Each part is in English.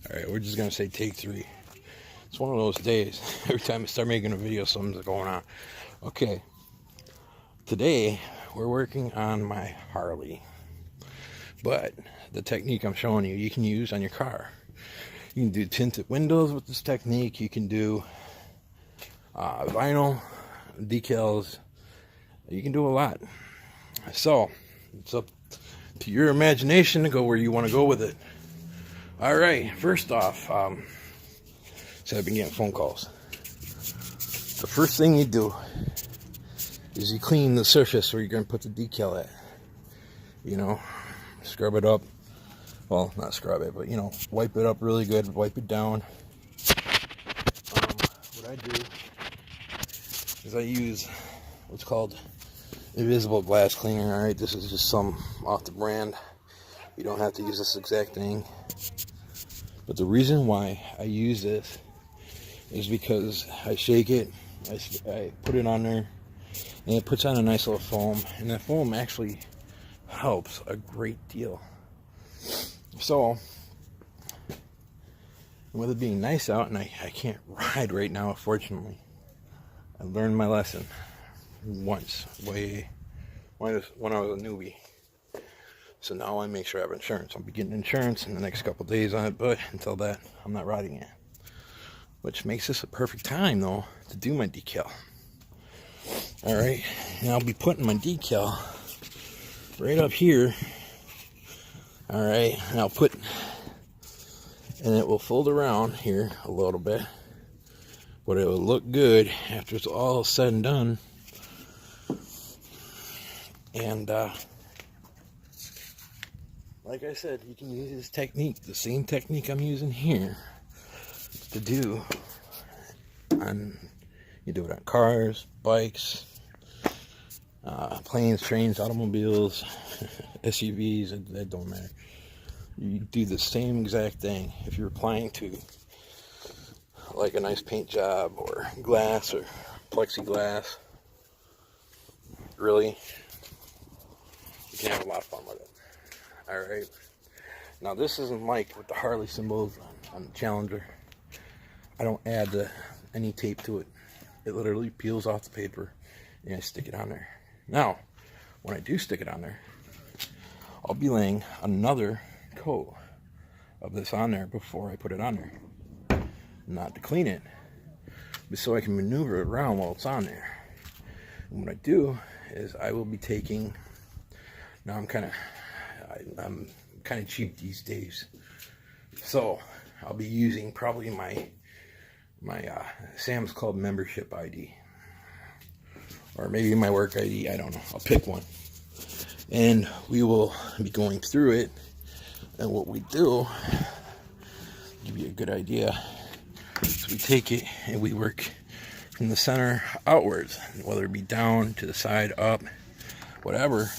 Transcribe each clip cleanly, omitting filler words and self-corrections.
Alright, we're just gonna say take 3. It's one of those days. Every time I start making a video, something's going on. Okay. Today, we're working on my Harley. But the technique I'm showing you, you can use on your car. You can do tinted windows with this technique. You can do vinyl, decals. You can do a lot. So, it's up to your imagination to go where you want to go with it. Alright, first off, so I've been getting phone calls. The first thing you do is you clean the surface where you're going to put the decal at. You know, scrub it up. Well, not scrub it, but, you know, wipe it up really good. Wipe it down. What I do is I use what's called invisible glass cleaner. Alright, this is just some off the brand. You don't have to use this exact thing. But the reason why I use this is because I shake it, I put it on there, and it puts on a nice little foam. And that foam actually helps a great deal. So, with it being nice out, and I can't ride right now, unfortunately, I learned my lesson once, when I was a newbie. So now I make sure I have insurance. I'll be getting insurance in the next couple days on it, but until that, I'm not riding it. Which makes this a perfect time, though, to do my decal. Alright, and I'll be putting my decal right up here. Alright, and and it will fold around here a little bit. But it will look good after it's all said and done. And, like I said, you can use this technique, the same technique I'm using here, to do on, you do it on cars, bikes, planes, trains, automobiles, SUVs, that don't matter. You do the same exact thing if you're applying to like a nice paint job or glass or plexiglass. Really, you can have a lot of fun with it. Alright, now this isn't like with the Harley symbols on the Challenger. I don't add any tape to it. It literally peels off the paper and I stick it on there. Now, when I do stick it on there, I'll be laying another coat of this on there before I put it on there. Not to clean it, but so I can maneuver it around while it's on there. And what I do is I will be taking, now I'm kind of cheap these days, so I'll be using probably my Sam's Club membership ID, or maybe my work ID, I don't know, I'll pick one, and we will be going through it. And what we do, give you a good idea, is we take it and we work from the center outwards, whether it be down, to the side, up, whatever,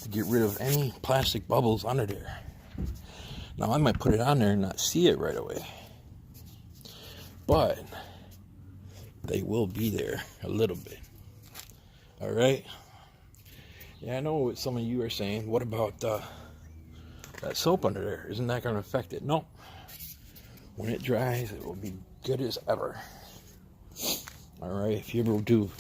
to get rid of any plastic bubbles under there. Now I might put it on there and not see it right away, but they will be there a little bit. Alright? Yeah, I know what some of you are saying. What about that soap under there? Isn't that going to affect it? No. When it dries, it will be good as ever. Alright, if you ever do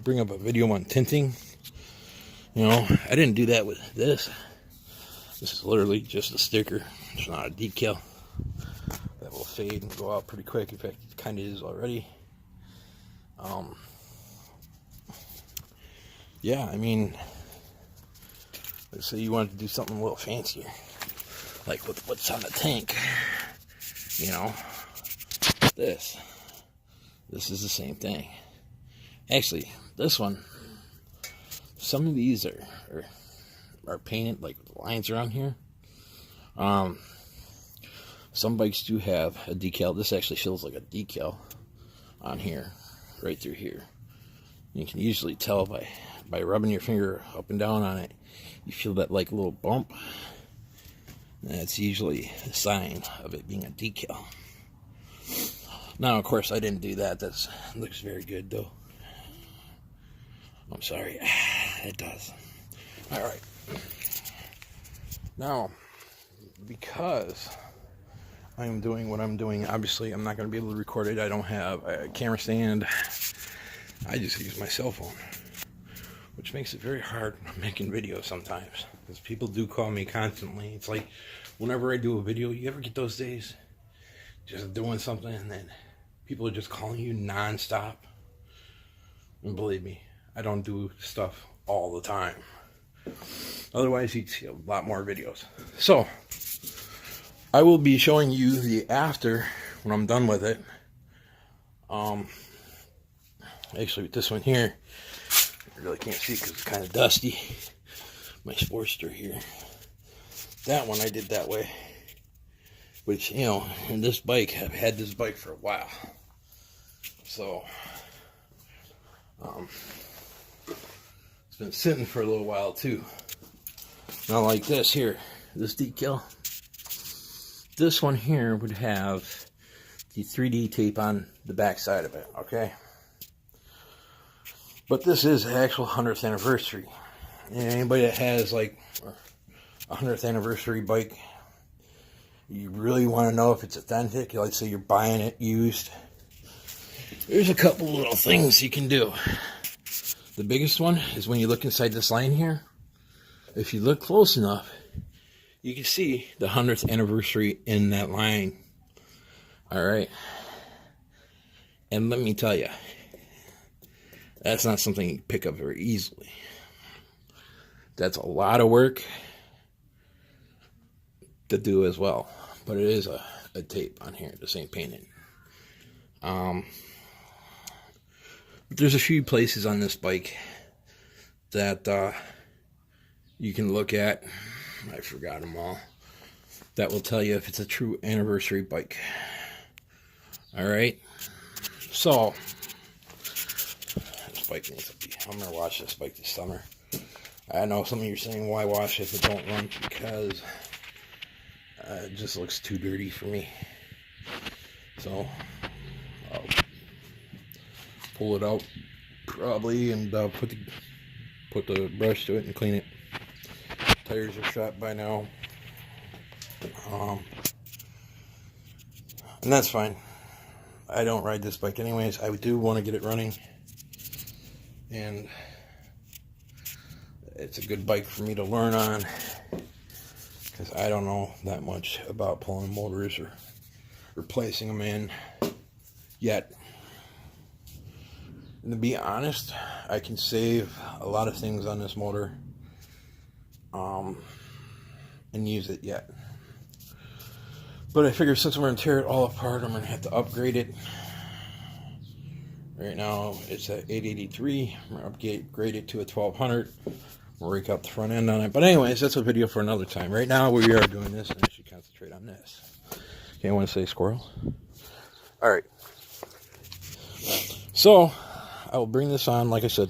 bring up a video on tinting, you know, I didn't do that with this. This is literally just a sticker. It's not a decal. That will fade and go out pretty quick. In fact, it kind of is already. Yeah, I mean, let's say you wanted to do something a little fancier, like with what's on the tank. You know, this is the same thing. Actually, this one, some of these are painted, like the lines around here. Some bikes do have a decal. This actually shows like a decal on here, right through here. You can usually tell by rubbing your finger up and down on it. You feel that like little bump. That's usually a sign of it being a decal. Now, of course, I didn't do that. That looks very good, though. I'm sorry. It does. Alright. Now, because I'm doing what I'm doing. Obviously, I'm not going to be able to record it. I don't have a camera stand. I just use my cell phone, which makes it very hard making videos sometimes, because people do call me constantly. It's like whenever I do a video, you ever get those days just doing something and then people are just calling you nonstop? And believe me, I don't do stuff all the time. Otherwise, you'd see a lot more videos. So, I will be showing you the after when I'm done with it. Actually, with this one here, I really can't see because it's kind of dusty. My Sportster here. That one I did that way. Which, you know, and this bike, I've had this bike for a while. So, it's been sitting for a little while too. Not like this here, this decal. This one here would have the 3D tape on the back side of it, okay? But this is the actual 100th anniversary. And anybody that has like a 100th anniversary bike, you really want to know if it's authentic. Let's say you're buying it used. There's a couple little things you can do. The biggest one is when you look inside this line here. If you look close enough, you can see the 100th anniversary in that line. Alright. And let me tell you, that's not something you can pick up very easily. That's a lot of work to do as well. But it is a tape on here. This ain't painted. There's a few places on this bike that you can look at. I forgot them all. That will tell you if it's a true anniversary bike. Alright. So, this bike needs to be... I'm going to wash this bike this summer. I know some of you are saying, why wash if it don't run? Because it just looks too dirty for me. So, I'll pull it out probably and put the brush to it and clean it. Tires are shot by now. And that's fine. I don't ride this bike anyways. I do want to get it running. And it's a good bike for me to learn on, because I don't know that much about pulling motors or replacing them in yet. And to be honest, I can save a lot of things on this motor and use it yet. But I figure since I'm going to tear it all apart, I'm going to have to upgrade it. Right now it's at 883. I'm going to upgrade it to a 1200. Rake out the front end on it. But anyways, that's a video for another time. Right now we are doing this, and I should concentrate on this. Okay, I want to say squirrel. Alright. So, I will bring this on, like I said,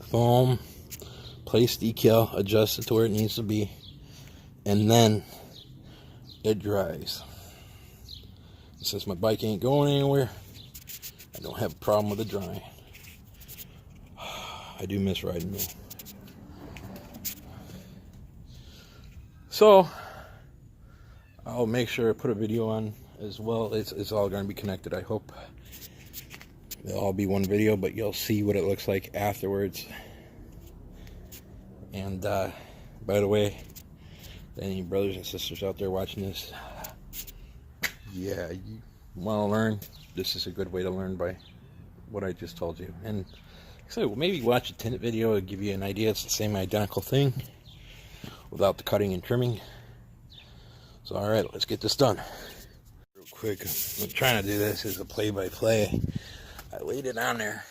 foam, place decal, adjust it to where it needs to be, and then it dries. Since my bike ain't going anywhere, I don't have a problem with it drying. I do miss riding though. So, I'll make sure I put a video on as well. It's all going to be connected, I hope. It'll all be one video, but you'll see what it looks like afterwards. And, by the way, any brothers and sisters out there watching this, yeah, you want to learn, this is a good way to learn by what I just told you. And so maybe watch a tint video and give you an idea. It's the same identical thing without the cutting and trimming. So alright, let's get this done. Real quick, I'm trying to do this as a play-by-play. I laid it on there,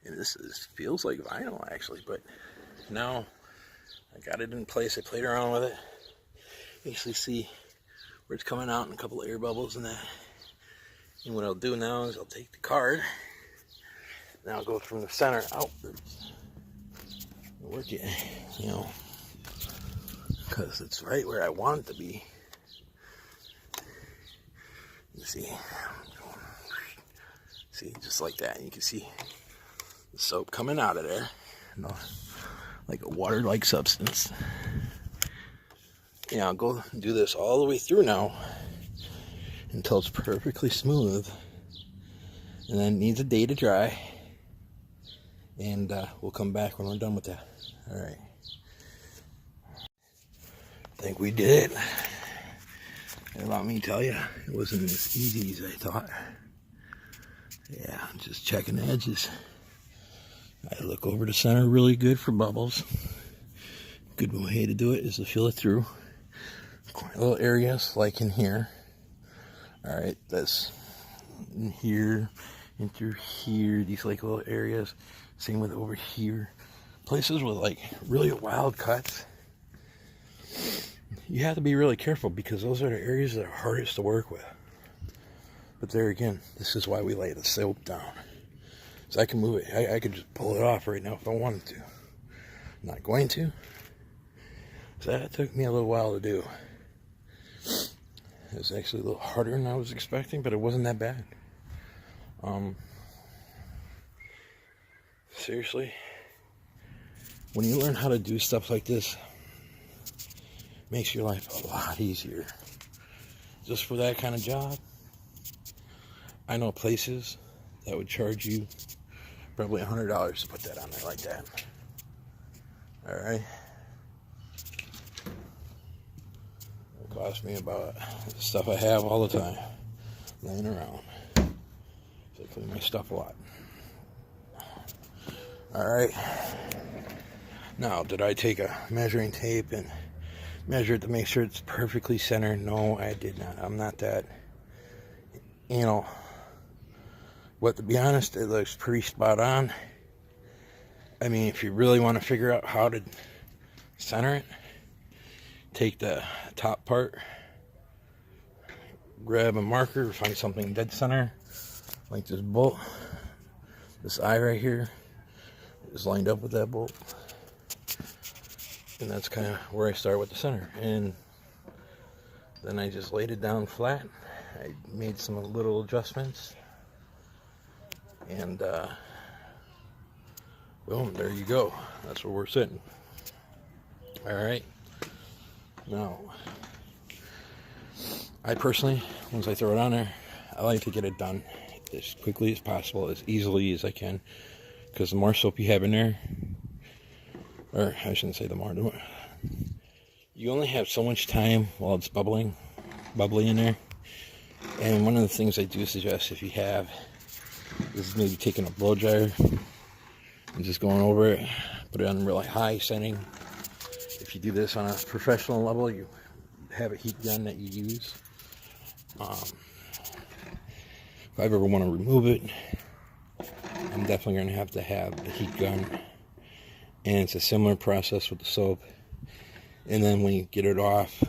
and this feels like vinyl actually, but now I got it in place. I played around with it. You actually see where it's coming out and a couple of air bubbles and that. And what I'll do now is I'll take the card, and I'll go from the center outwards. Work it, you know, because it's right where I want it to be. You see, just like that. And you can see the soap coming out of there, you know, like a water-like substance. Yeah, I'll go do this all the way through now, until it's perfectly smooth, and then it needs a day to dry, and we'll come back when we're done with that. All right. I think we did it. And let me tell you, it wasn't as easy as I thought. Yeah, just checking the edges. I look over the center really good for bubbles. Good way to do it is to fill it through. Little areas like in here. Alright, that's in here, and through here, these like little areas. Same with over here. Places with like really wild cuts. You have to be really careful because those are the areas that are hardest to work with. But there again, this is why we lay the soap down. So I can move it. I could just pull it off right now if I wanted to. I'm not going to. So that took me a little while to do. It was actually a little harder than I was expecting, but it wasn't that bad. Seriously, when you learn how to do stuff like this, makes your life a lot easier. Just for that kind of job, I know places that would charge you probably $100 to put that on there like that. Alright. It cost me about the stuff I have all the time laying around. So I clean my stuff a lot. Alright. Now, did I take a measuring tape and measure it to make sure it's perfectly centered? No, I did not. I'm not that, but to be honest, it looks pretty spot on. I mean, if you really want to figure out how to center it, take the top part, grab a marker, find something dead center, like this bolt. This eye right here is lined up with that bolt. And that's kind of where I start with the center. And then I just laid it down flat. I made some little adjustments. And boom, there you go. That's where we're sitting. Alright. Now, I personally, once I throw it on there, I like to get it done as quickly as possible, as easily as I can. Because the more soap you have in there, or I shouldn't say the more, you only have so much time while it's bubbly in there. And one of the things I do suggest, if you have, is maybe taking a blow dryer and just going over it, put it on really high setting. If you do this on a professional level, you have a heat gun that you use. If I ever want to remove it, I'm definitely going to have the heat gun. And it's a similar process with the soap. And then when you get it off,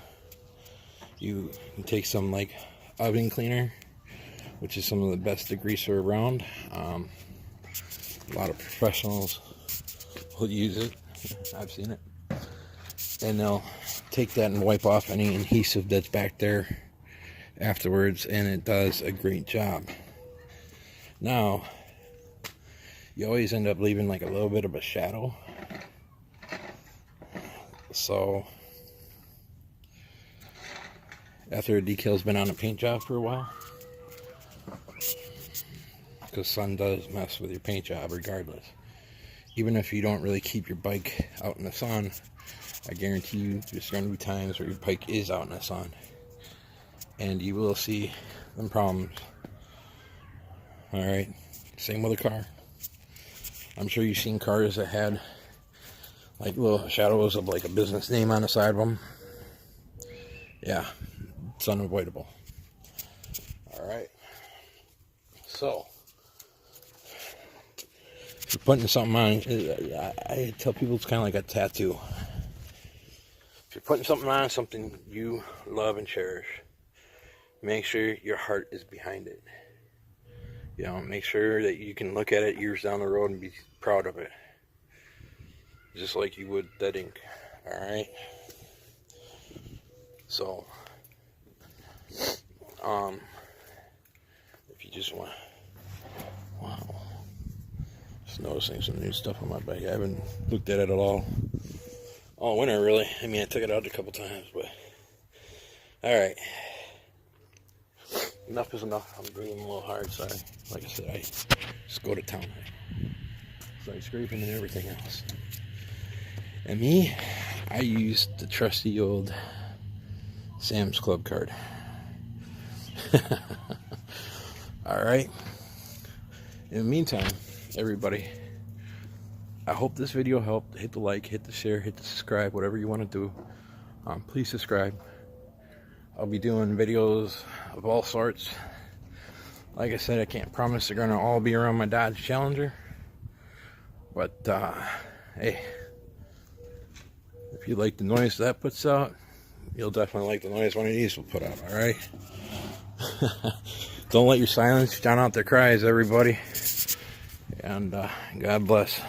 you can take some like oven cleaner, which is some of the best degreaser around. A lot of professionals will use it. I've seen it. And they'll take that and wipe off any adhesive that's back there afterwards, and it does a great job. Now, you always end up leaving like a little bit of a shadow. So, after a decal's been on a paint job for a while, because sun does mess with your paint job regardless. Even if you don't really keep your bike out in the sun, I guarantee you there's going to be times where your bike is out in the sun. And you will see them problems. Alright, same with a car. I'm sure you've seen cars that had like little shadows of like a business name on the side of them. Yeah, it's unavoidable. Alright. So, if you're putting something on, I tell people it's kind of like a tattoo. If you're putting something on, something you love and cherish, make sure your heart is behind it. Make sure that you can look at it years down the road and be proud of it. Just like you would that ink. Alright? So, if you just want, wow, just noticing some new stuff on my bike. I haven't looked at it at all winter, really. I mean, I took it out a couple times, but alright. enough is enough. I'm breathing a little hard, sorry. Like I said, I just go to town. Start scraping and everything else. And me, I used the trusty old Sam's Club card. Alright. In the meantime, everybody, I hope this video helped. Hit the like, hit the share, hit the subscribe, whatever you want to do. Please subscribe. I'll be doing videos of all sorts. Like I said, I can't promise they're going to all be around my Dodge Challenger. But, hey, if you like the noise that puts out, you'll definitely like the noise one of these will put out, alright? Don't let your silence drown out their cries, everybody. And God bless.